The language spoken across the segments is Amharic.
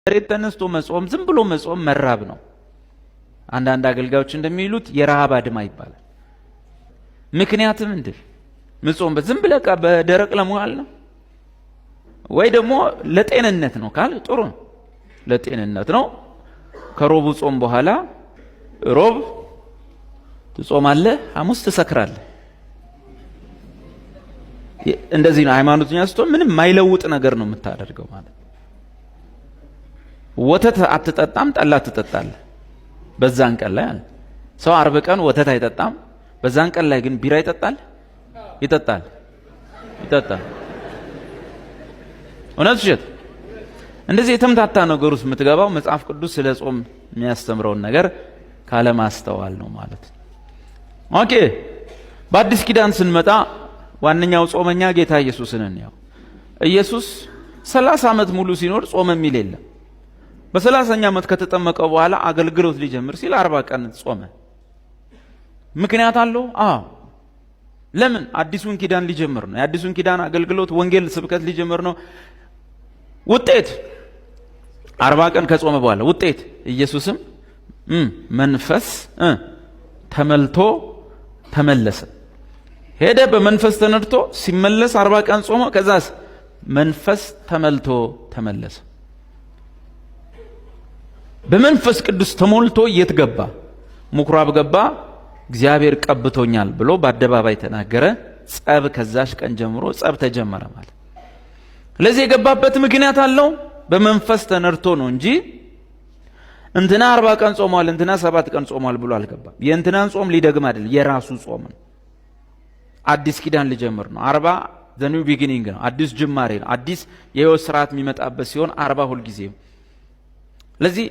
መሬት ተነስቶ መጾም ዝም ብሎ መጾም መራብ ነው። አንዳንድ አገልጋዮች እንደሚሉት የረሃብ አድማ ይባላል። ምክንያቱም መጾም ዝም ብለህ በደረቅ ለመዋል ነው ወይ ደግሞ ለጤንነት ነው ካል ጥሩ ነው። ለጤንነት ነው። ከሮቡ ጾም በኋላ ሮብ ትጾማለህ፣ ሐሙስ ትሰክራለህ። እንደዚህ ነው ሃይማኖተኛ ስትሆን ምንም ማይለውጥ ነገር ነው የምታደርገው ማለት። ወተት አትጠጣም፣ ጠላ ትጠጣለህ። በዛን ቀን ላይ ሰው 40 ቀን ወተት አይጠጣም። በዛን ቀን ላይ ግን ቢራ ይጠጣል። እውነት ውሸት? እንደዚህ የተምታታ ነገር ውስጥ የምትገባው መጽሐፍ ቅዱስ ስለ ጾም የሚያስተምረውን ነገር ካለማስተዋል ነው ማለት። ኦኬ፣ በአዲስ ኪዳን ስንመጣ ዋነኛው ጾመኛ ጌታ ኢየሱስን ነው። ኢየሱስ 30 ዓመት ሙሉ ሲኖር ጾም የሚል የለም። በ30ኛ ዓመት ከተጠመቀ በኋላ አገልግሎት ሊጀምር ሲል 40 ቀን ጾመ። ምክንያት አለው? ለምን? አዲሱን ኪዳን ሊጀምር ነው። የአዲሱን ኪዳን አገልግሎት ወንጌል ስብከት ሊጀምር ነው። ውጤት 40 ቀን ከጾመ በኋላ ውጤት ኢየሱስም መንፈስ ተመልቶ ተመለሰ። ሄደ በመንፈስ ተነድቶ ሲመለስ 40 ቀን ጾመ። ከዛስ መንፈስ ተመልቶ ተመለሰ። በመንፈስ ቅዱስ ተሞልቶ የት ገባ? ምኩራብ ገባ። እግዚአብሔር ቀብቶኛል ብሎ በአደባባይ ተናገረ። ጸብ ከዛሽ ቀን ጀምሮ ጸብ ተጀመረ ማለት። ለዚህ የገባበት ምክንያት አለው። በመንፈስ ተነድቶ ነው እንጂ እንትና 40 ቀን ጾሟል እንትና 7 ቀን ጾሟል ብሎ አልገባም። የእንትናን ጾም ሊደግም አይደል፣ የራሱ ጾም ነው። አዲስ ኪዳን ሊጀምር ነው። 40 the new beginning ነው። አዲስ ጅማሬ ነው። አዲስ የሕይወት ስርዓት የሚመጣበት ሲሆን 40 ሁል ጊዜ። ለዚህ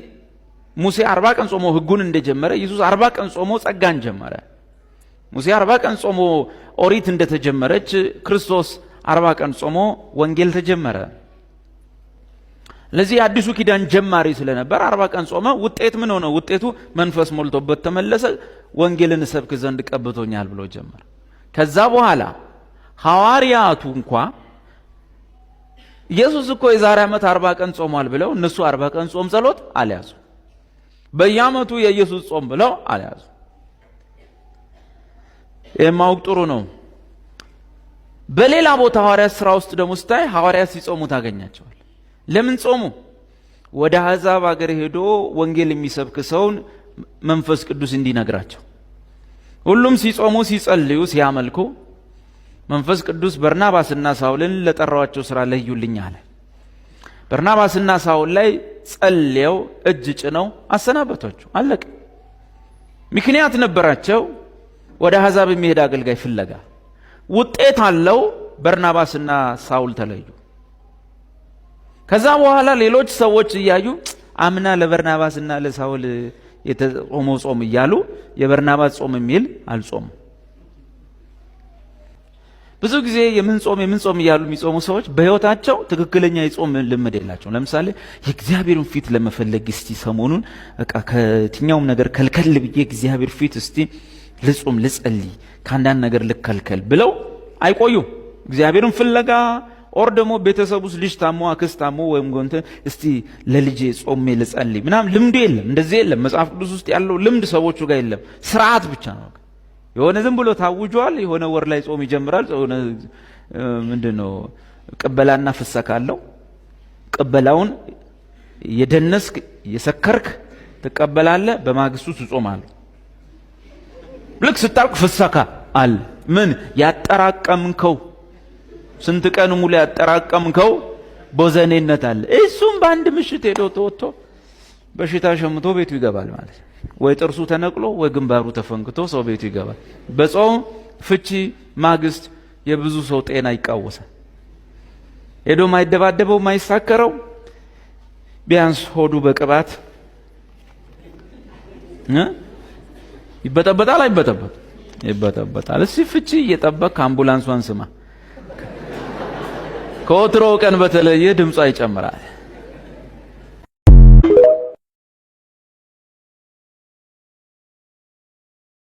ሙሴ 40 ቀን ጾሞ ሕጉን እንደጀመረ ኢየሱስ 40 ቀን ጾሞ ጸጋን ጀመረ። ሙሴ 40 ቀን ጾሞ ኦሪት እንደተጀመረች ክርስቶስ 40 ቀን ጾሞ ወንጌል ተጀመረ። ለዚህ አዲሱ ኪዳን ጀማሪ ስለነበር 40 ቀን ጾመ። ውጤት ምን ሆነ? ውጤቱ መንፈስ ሞልቶበት ተመለሰ። ወንጌልን ሰብክ ዘንድ ቀብቶኛል ብሎ ጀመረ። ከዛ በኋላ ሐዋርያቱ እንኳ ኢየሱስ እኮ የዛሬ ዓመት 40 ቀን ጾሟል ብለው እነሱ 40 ቀን ጾም ጸሎት አልያዙ። በየዓመቱ የኢየሱስ ጾም ብለው አልያዙ። የማውቅ ጥሩ ነው። በሌላ ቦታ ሐዋርያት ሥራ ውስጥ ደግሞ ስታይ ሐዋርያት ሲጾሙ ታገኛቸዋል። ለምን ጾሙ? ወደ አሕዛብ አገር ሄዶ ወንጌል የሚሰብክ ሰውን መንፈስ ቅዱስ እንዲነግራቸው። ሁሉም ሲጾሙ ሲጸልዩ ሲያመልኩ መንፈስ ቅዱስ በርናባስና ሳውልን ለጠራዋቸው ሥራ ለዩልኝ አለ። በርናባስና ሳውል ላይ ጸልየው እጅ ጭነው አሰናበቷቸው። አለቀ። ምክንያት ነበራቸው። ወደ አሕዛብ የሚሄድ አገልጋይ ፍለጋ ውጤት አለው። በርናባስና ሳውል ተለዩ። ከዛ በኋላ ሌሎች ሰዎች እያዩ አምና ለበርናባስና ለሳውል የተጾመው ጾም እያሉ የበርናባስ ጾም የሚል አልጾሙ። ብዙ ጊዜ የምን ጾም እያሉ የሚጾሙ ሰዎች በሕይወታቸው ትክክለኛ የጾም ልምድ የላቸው። ለምሳሌ የእግዚአብሔርን ፊት ለመፈለግ እስቲ ሰሞኑን ከየትኛውም ነገር ከልከል ብዬ እግዚአብሔር ፊት እስቲ ልጾም ልጸልይ ከአንዳንድ ነገር ልከልከል ብለው አይቆዩም። እግዚአብሔርን ፍለጋ ኦር ደግሞ ቤተሰብ ውስጥ ልጅ ታሞ አክስት ታሞ ወይም ጎንተ እስቲ ለልጄ ጾሜ ልጸልይ ምናምን ልምዱ የለም። እንደዚህ የለም። መጽሐፍ ቅዱስ ውስጥ ያለው ልምድ ሰዎቹ ጋር የለም። ስርዓት ብቻ ነው። የሆነ ዝም ብሎ ታውጇል። የሆነ ወር ላይ ጾም ይጀምራል። የሆነ ምንድነው ቅበላና ፍሰካ አለው። ቅበላውን የደነስክ የሰከርክ ትቀበላለህ። በማግስቱ ትጾማለህ። ልክ ስታልቅ ፍሰካ አለ። ምን ያጠራቀምከው ስንት ቀን ሙሉ ያጠራቀምከው ቦዘኔነት አለ። እሱም በአንድ ምሽት ሄዶ ተወጥቶ በሽታ ሸምቶ ቤቱ ይገባል ማለት ነው። ወይ ጥርሱ ተነቅሎ ወይ ግንባሩ ተፈንክቶ ሰው ቤቱ ይገባል። በጾም ፍቺ ማግስት የብዙ ሰው ጤና ይቃወሳል። ሄዶ ማይደባደበው ማይሳከረው ቢያንስ ሆዱ በቅባት ይበጠበጣል። አይበጠበጥ? ይበጠበጣል። እስቲ ፍቺ እየጠበቅ አምቡላንሷን ስማ። ከወትሮ ቀን በተለየ ድምጿ ይጨምራል።